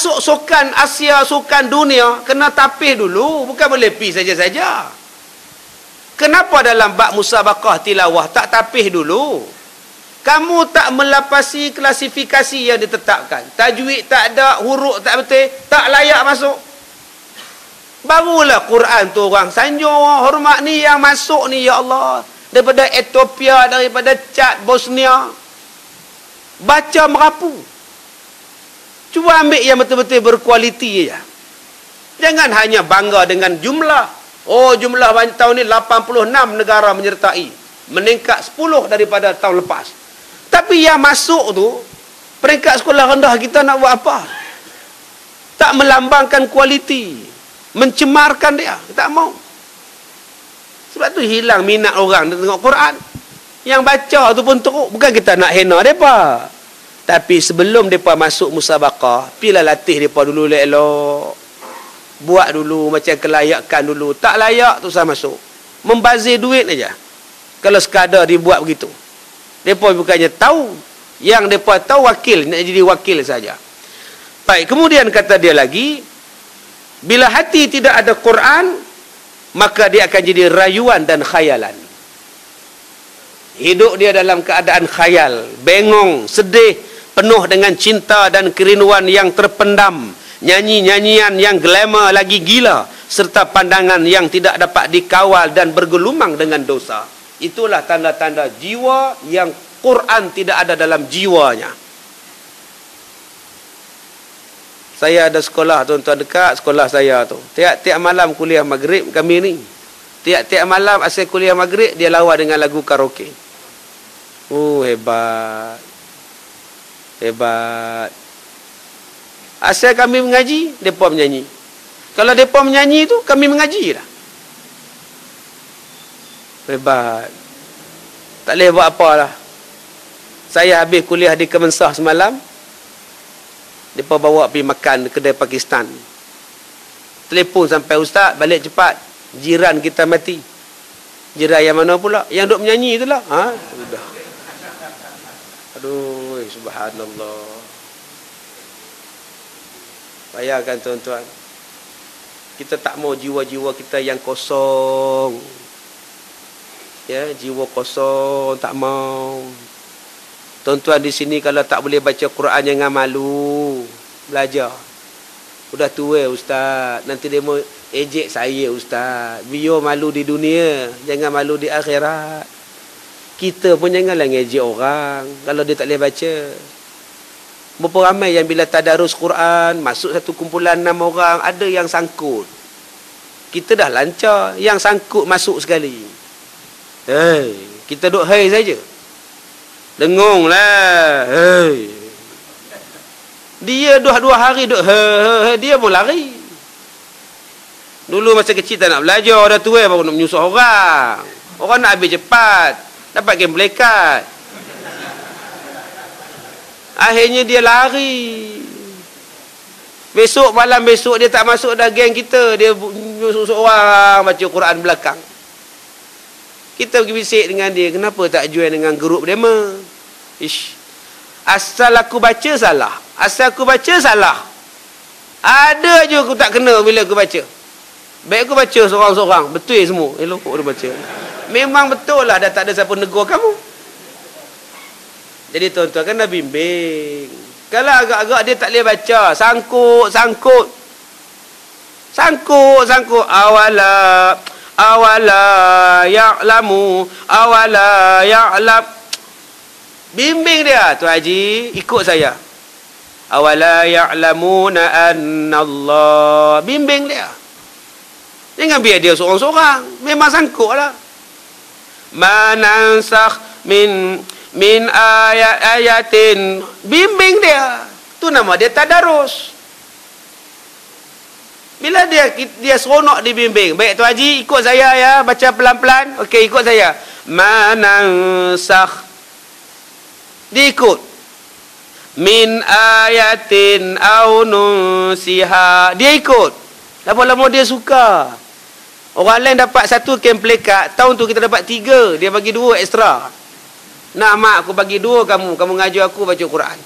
masuk sukan Asia, sukan dunia, kena tapis dulu, bukan boleh pergi saja-saja. Kenapa dalam bab musabaqah tilawah tak tapis dulu? Kamu tak melapasi klasifikasi yang ditetapkan. Tajwid tak ada, huruf tak betul, tak layak masuk. Barulah Quran tu orang sanjung, hormat ni yang masuk ni, ya Allah. Daripada Ethiopia, daripada Chad, Bosnia. Baca merapu. Cuba ambil yang betul-betul berkualiti je. Jangan hanya bangga dengan jumlah. Oh, jumlah tahun ni 86 negara menyertai. Meningkat 10 daripada tahun lepas. Tapi yang masuk tu, peringkat sekolah rendah kita nak buat apa? Tak melambangkan kualiti. Mencemarkan dia. Tak mau. Sebab tu hilang minat orang tengok Quran. Yang baca tu pun teruk. Bukan kita nak hina mereka. Tapi sebelum mereka masuk musabaqah, pilah latih mereka dulu elok. Buat dulu macam kelayakan dulu. Tak layak tu saya masuk. Membazir duit aja. Kalau sekadar dibuat begitu. Mereka bukannya tahu. Yang mereka tahu wakil. Nak jadi wakil saja. Baik, kemudian kata dia lagi, bila hati tidak ada Quran, maka dia akan jadi rayuan dan khayalan. Hidup dia dalam keadaan khayal, bengong, sedih, penuh dengan cinta dan kerinduan yang terpendam, nyanyi-nyanyian yang glamour lagi gila, serta pandangan yang tidak dapat dikawal dan bergelumang dengan dosa. Itulah tanda-tanda jiwa yang Quran tidak ada dalam jiwanya. Saya ada sekolah, tuan-tuan, dekat sekolah saya tu. Tiap-tiap malam kuliah maghrib kami ni. Tiap-tiap malam asal kuliah maghrib, dia lawa dengan lagu karaoke. Oh, hebat. Hebat. Asal kami mengaji, mereka menyanyi. Kalau mereka menyanyi tu, kami mengaji lah. Hebat. Tak boleh buat apa lah. Saya habis kuliah di Kemensah semalam. Mereka bawa pergi makan di kedai Pakistan. Telefon sampai ustaz, balik cepat. Jiran kita mati. Jiran yang mana pula? Yang duk menyanyi itulah. Ha? Sudah. Aduh, subhanallah. Bayangkan tuan-tuan. Kita tak mau jiwa-jiwa kita yang kosong. Ya, jiwa kosong, tak mau. Tuan-tuan di sini kalau tak boleh baca Quran jangan malu. Belajar. Sudah tua ustaz. Nanti dia mau ejek saya ustaz. Biar malu di dunia, jangan malu di akhirat. Kita pun janganlah ngejek orang kalau dia tak boleh baca. Berapa ramai yang bila tadarus Quran, masuk satu kumpulan 6 orang, ada yang sangkut. Kita dah lancar, yang sangkut masuk sekali. Hei, kita duk hei saja. Dengung lah. Hei. Dia 2 hari duk hei, dia pun lari. Dulu masa kecil tak nak belajar, dah tua baru nak menyusah orang. Orang nak habis cepat, dapat game melekat. Akhirnya dia lari. Besok malam besok dia tak masuk dah geng kita. Dia nyusuk orang baca Quran belakang. Kita pergi bisik dengan dia. Kenapa tak join dengan grup demo? Ish. Asal aku baca salah. Asal aku baca salah. Ada je aku tak kena bila aku baca. Baik aku baca seorang-seorang. Betul semua. Elok dia baca. Memang betul lah. Dah tak ada siapa negur kamu. Jadi tuan-tuan kena bimbing. Kalau agak-agak dia tak boleh baca. Sangkut. Awala ya'lamu. Awala ya'lam. Bimbing dia. Tuan Haji, ikut saya. Awala ya'lamuna annallah. Bimbing dia. Jangan biar dia seorang-seorang. Memang sangkut lah. Manansakh min ayatin. Bimbing dia. Tu nama dia tadarus. Bila dia seronok dibimbing. Baik Tuan Haji, ikut saya ya. Baca pelan-pelan. Okey, ikut saya. Manansakh. Dia ikut. Min ayatin au nunsiha. Dia ikut. Lama-lama dia suka. Orang lain dapat 1 kem plekat. Tahun tu kita dapat 3. Dia bagi 2 ekstra. Nak mak aku bagi 2 kamu. Kamu ngajar aku baca Quran.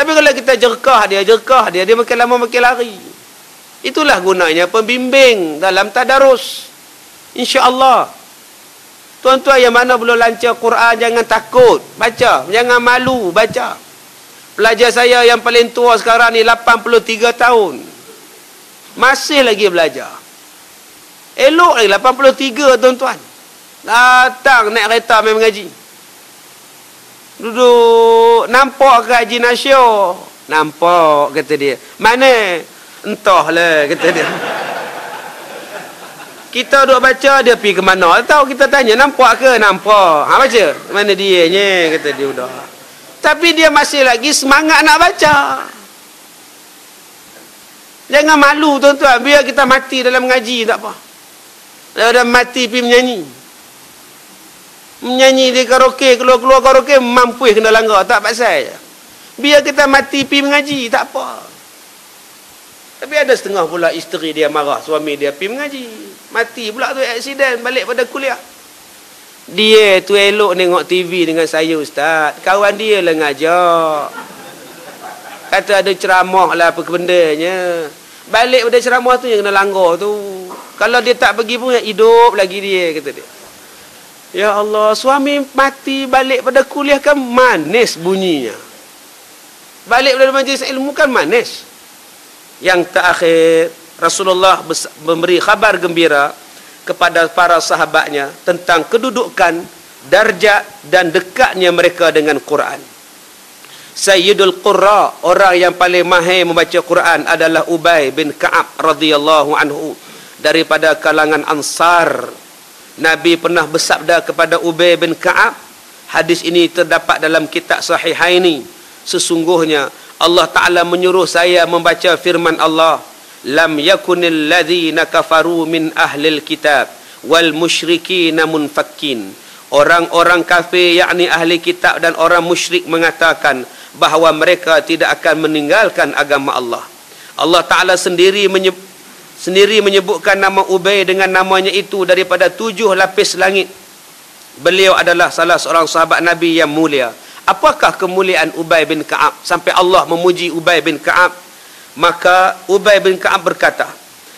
Tapi kalau kita jerkah dia, dia makin lama makin lari. Itulah gunanya pembimbing dalam tadarus. InsyaAllah. Tuan-tuan yang mana belum lancar Quran, jangan takut. Baca. Jangan malu. Baca. Pelajar saya yang paling tua sekarang ni 83 tahun. Masih lagi belajar. Elok lagi 83 tuan-tuan. Datang naik kereta main mengaji. Duduk nampak ke Haji Nasyur? Nampak kata dia. Mana? Entahlah kata dia. Kita duduk baca, dia pergi ke mana? Tahu kita tanya, nampak ke? Nampak. Ha, baca. Mana dia nya? Kata dia udah. Tapi dia masih lagi semangat nak baca. Jangan malu tuan-tuan. Biar kita mati dalam mengaji, tak apa. Dah mati pergi menyanyi. Menyanyi di karaoke, keluar-keluar karaoke, mampu kena langgar. Tak pasal. Biar kita mati pergi mengaji, tak apa. Tapi ada setengah pula isteri dia marah, suami dia pergi mengaji. Mati pula tu aksiden, balik pada kuliah. Dia tu elok tengok TV dengan saya ustaz. Kawan dia lah ngajak. Kata ada ceramah lah apa bendanya. Balik pada ceramah tu yang kena langgar tu. Kalau dia tak pergi pun hidup lagi dia, kata dia. Ya Allah, suami mati balik pada kuliah kan manis bunyinya. Balik pada majlis ilmu kan manis. Yang terakhir, Rasulullah memberi khabar gembira kepada para sahabatnya tentang kedudukan, darjat dan dekatnya mereka dengan Quran. Sayyidul Qurra, orang yang paling mahir membaca Quran adalah Ubay bin Ka'ab radhiyallahu anhu, daripada kalangan Ansar. Nabi pernah bersabda kepada Ubay bin Ka'ab, hadis ini terdapat dalam kitab Sahihaini, sesungguhnya Allah Ta'ala menyuruh saya membaca firman Allah, lam yakunil ladzina kafaru min ahlil kitab wal musyrikina munfakkin. Orang-orang kafir, yakni ahli kitab dan orang musyrik, mengatakan bahawa mereka tidak akan meninggalkan agama Allah. Allah Ta'ala sendiri menyebutkan nama Ubay dengan namanya itu daripada 7 lapis langit. Beliau adalah salah seorang sahabat Nabi yang mulia. Apakah kemuliaan Ubay bin Ka'ab sampai Allah memuji Ubay bin Ka'ab? Maka Ubay bin Ka'ab berkata,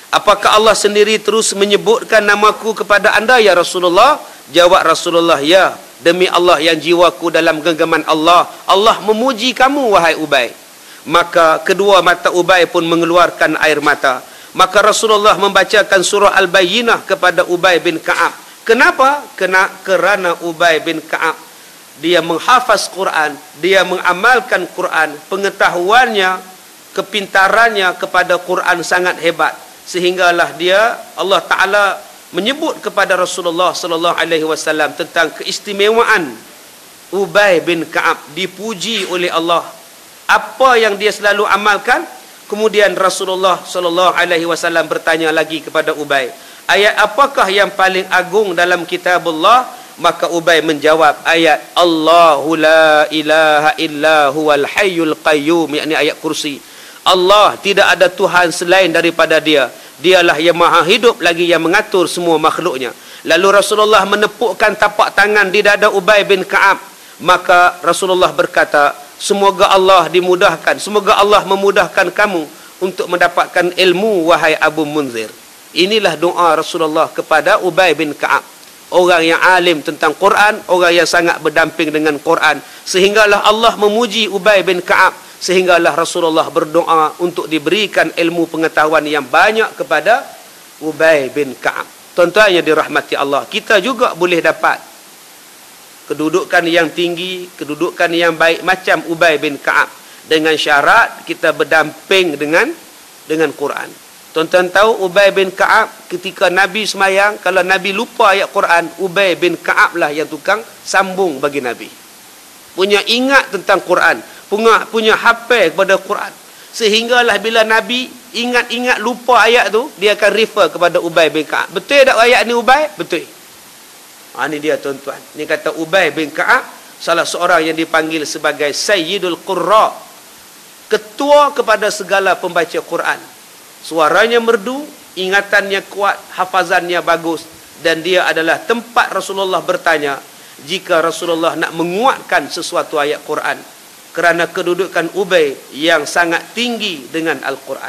apakah Allah sendiri terus menyebutkan namaku kepada anda ya Rasulullah? Jawab Rasulullah, ya, demi Allah yang jiwaku dalam genggaman Allah, Allah memuji kamu wahai Ubay. Maka kedua mata Ubay pun mengeluarkan air mata. Maka Rasulullah membacakan surah Al-Bayyinah kepada Ubay bin Ka'ab. Kenapa? Kerana Ubay bin Ka'ab dia menghafaz Quran, dia mengamalkan Quran, pengetahuannya, kepintarannya kepada Quran sangat hebat, sehinggalah dia, Allah Ta'ala menyebut kepada Rasulullah sallallahu alaihi wasallam tentang keistimewaan Ubay bin Ka'ab, dipuji oleh Allah apa yang dia selalu amalkan. Kemudian Rasulullah sallallahu alaihi wasallam bertanya lagi kepada Ubay, ayat apakah yang paling agung dalam kitabullah? Maka Ubay menjawab, ayat Allahu la ilaha illa huwal hayyul qayyum, yakni ayat kursi. Allah, tidak ada Tuhan selain daripada dia. Dialah yang maha hidup lagi yang mengatur semua makhluknya. Lalu Rasulullah menepukkan tapak tangan di dada Ubay bin Ka'ab. Maka Rasulullah berkata, semoga Allah dimudahkan, semoga Allah memudahkan kamu untuk mendapatkan ilmu wahai Abu Munzir. Inilah doa Rasulullah kepada Ubay bin Ka'ab, orang yang alim tentang Quran, orang yang sangat berdamping dengan Quran, sehinggalah Allah memuji Ubay bin Ka'ab, sehinggalah Rasulullah berdoa untuk diberikan ilmu pengetahuan yang banyak kepada Ubay bin Ka'ab. Tuan-tuan yang dirahmati Allah, kita juga boleh dapat kedudukan yang tinggi, kedudukan yang baik macam Ubay bin Ka'ab, dengan syarat kita berdamping dengan Quran. Tuan-tuan tahu Ubay bin Ka'ab ketika Nabi semayang, kalau Nabi lupa ayat Quran, Ubay bin Ka'ab lah yang tukang sambung bagi Nabi. Punya ingat tentang Quran, punya hafal kepada Quran. Sehinggalah bila Nabi ingat-ingat lupa ayat tu, dia akan refer kepada Ubay bin Ka'ab. Betul tak ayat ni Ubay? Betul. Ini dia tuan-tuan. Ni kata Ubay bin Ka'ab, salah seorang yang dipanggil sebagai Sayyidul Qurra, ketua kepada segala pembaca Quran. Suaranya merdu, ingatannya kuat, hafazannya bagus, dan dia adalah tempat Rasulullah bertanya jika Rasulullah nak menguatkan sesuatu ayat Quran. kerana kedudukan Ubay yang sangat tinggi dengan Al-Quran.